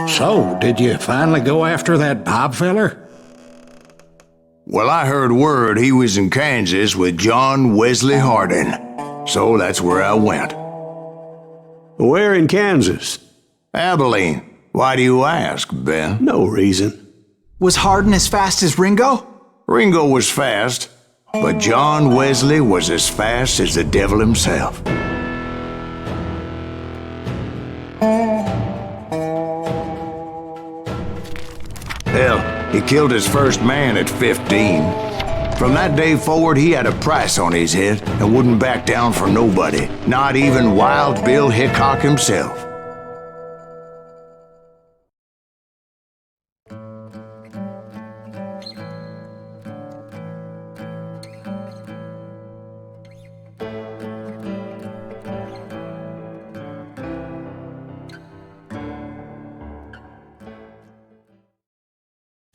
So, did you finally go after that Bob feller? Well, I heard word he was in Kansas with John Wesley Hardin, so that's where I went. Where in Kansas? Abilene. Why do you ask, Ben? No reason. Was Hardin as fast as Ringo? Ringo was fast, but John Wesley was as fast as the devil himself. Hell, he killed his first man at 15. From that day forward, he had a price on his head and wouldn't back down for nobody, not even Wild Bill Hickok himself.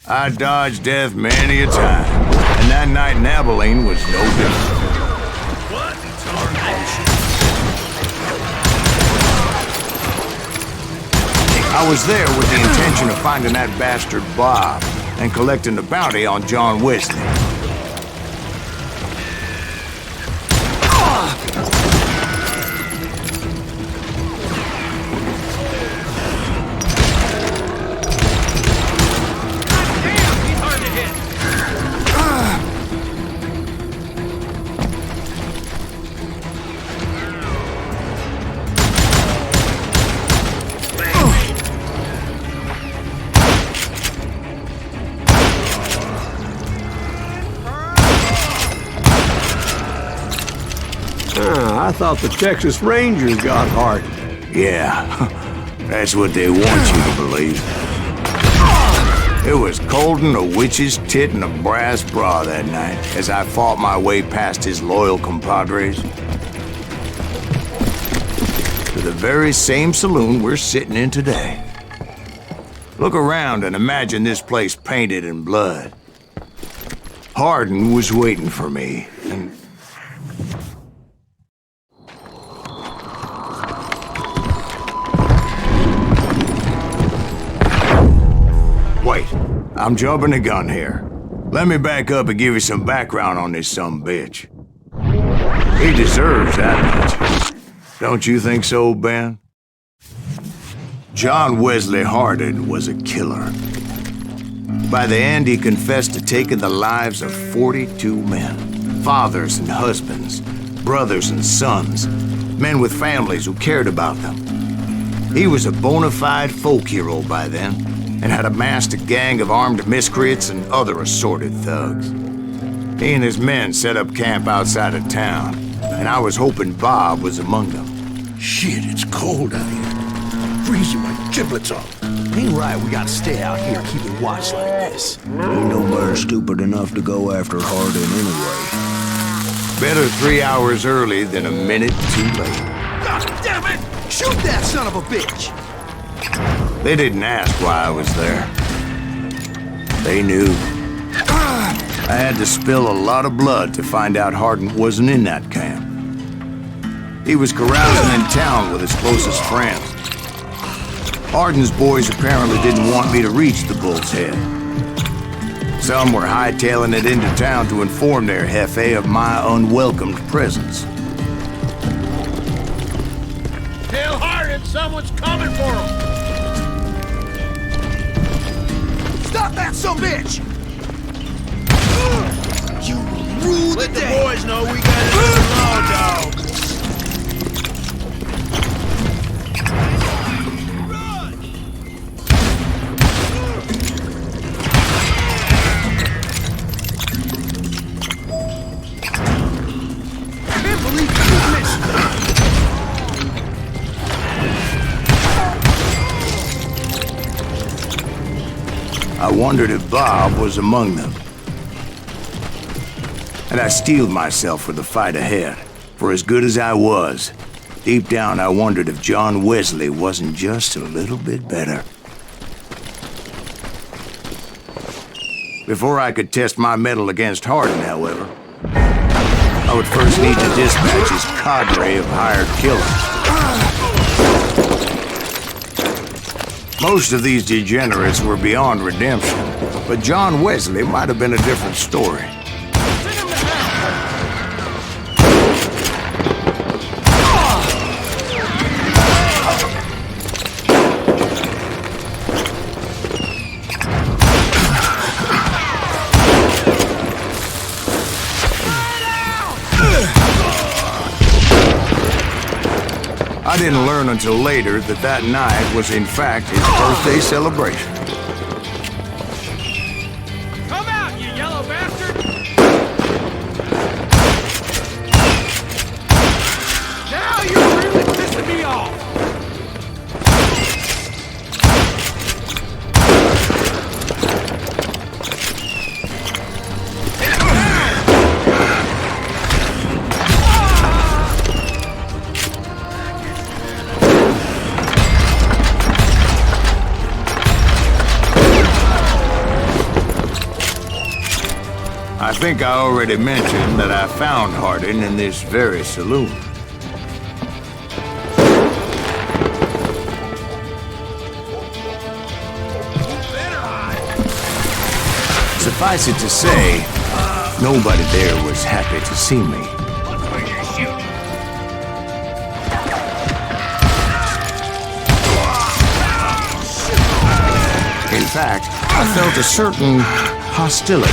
I dodged death many a time, and that night in Abilene was no different. What in tarnation? I was there with the intention of finding that bastard Bob and collecting the bounty on John Wesley. I thought the Texas Rangers got Hardin. Yeah, that's what they want you to believe. It was cold and a witch's tit and a brass bra that night as I fought my way past his loyal compadres to the very same saloon we're sitting in today. Look around and imagine this place painted in blood. Hardin was waiting for me, and wait, I'm jumping the gun here. Let me back up and give you some background on this sumbitch. He deserves that much. Don't you think so, Ben? John Wesley Hardin was a killer. By the end, he confessed to taking the lives of 42 men. Fathers and husbands, brothers and sons, men with families who cared about them. He was a bona fide folk hero by then, and had amassed a gang of armed miscreants and other assorted thugs. He and his men set up camp outside of town, and I was hoping Bob was among them. Shit, it's cold out here. Freezing my giblets off. Ain't right we gotta stay out here keeping watch like this. Ain't nobody stupid enough to go after Hardin anyway. Better 3 hours early than a minute too late. God damn it! Shoot that son of a bitch! They didn't ask why I was there. They knew. I had to spill a lot of blood to find out Hardin wasn't in that camp. He was carousing in town with his closest friends. Hardin's boys apparently didn't want me to reach the Bull's Head. Some were hightailing it into town to inform their jefe of my unwelcomed presence. Tell Hardin someone's coming for him! Stop that sumbitch! You rule the day! Let the boys know we got it in the law, dog! I can't believe you missed! I wondered if Bob was among them. And I steeled myself for the fight ahead. For as good as I was, deep down I wondered if John Wesley wasn't just a little bit better. Before I could test my mettle against Hardin, however, I would first need to dispatch his cadre of hired killers. Most of these degenerates were beyond redemption, but John Wesley might have been a different story. I didn't learn until later that that night was in fact his birthday celebration. Come out, you yellow bastard! Now you're really pissing me off! I think I already mentioned that I found Hardin in this very saloon. Suffice it to say, nobody there was happy to see me. In fact, I felt a certain hostility.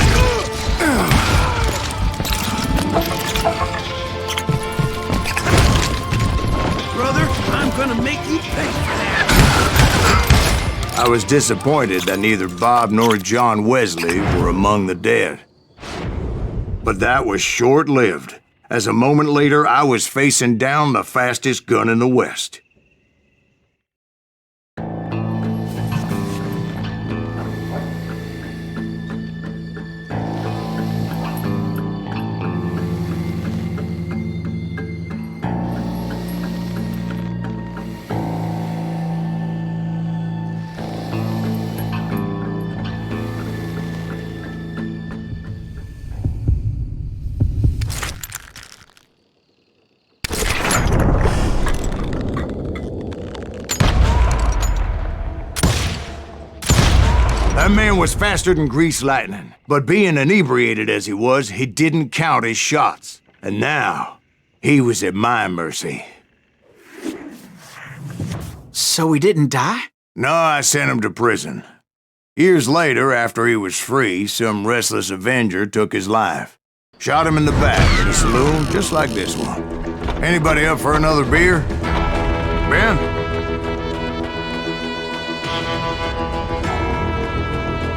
Brother, I'm gonna make you pay for that. I was disappointed that neither Bob nor John Wesley were among the dead. But that was short-lived, as a moment later I was facing down the fastest gun in the West. That man was faster than greased lightning, but being inebriated as he was, he didn't count his shots. And now, he was at my mercy. So he didn't die? No, I sent him to prison. Years later, after he was free, some restless avenger took his life. Shot him in the back in a saloon just like this one. Anybody up for another beer? Ben?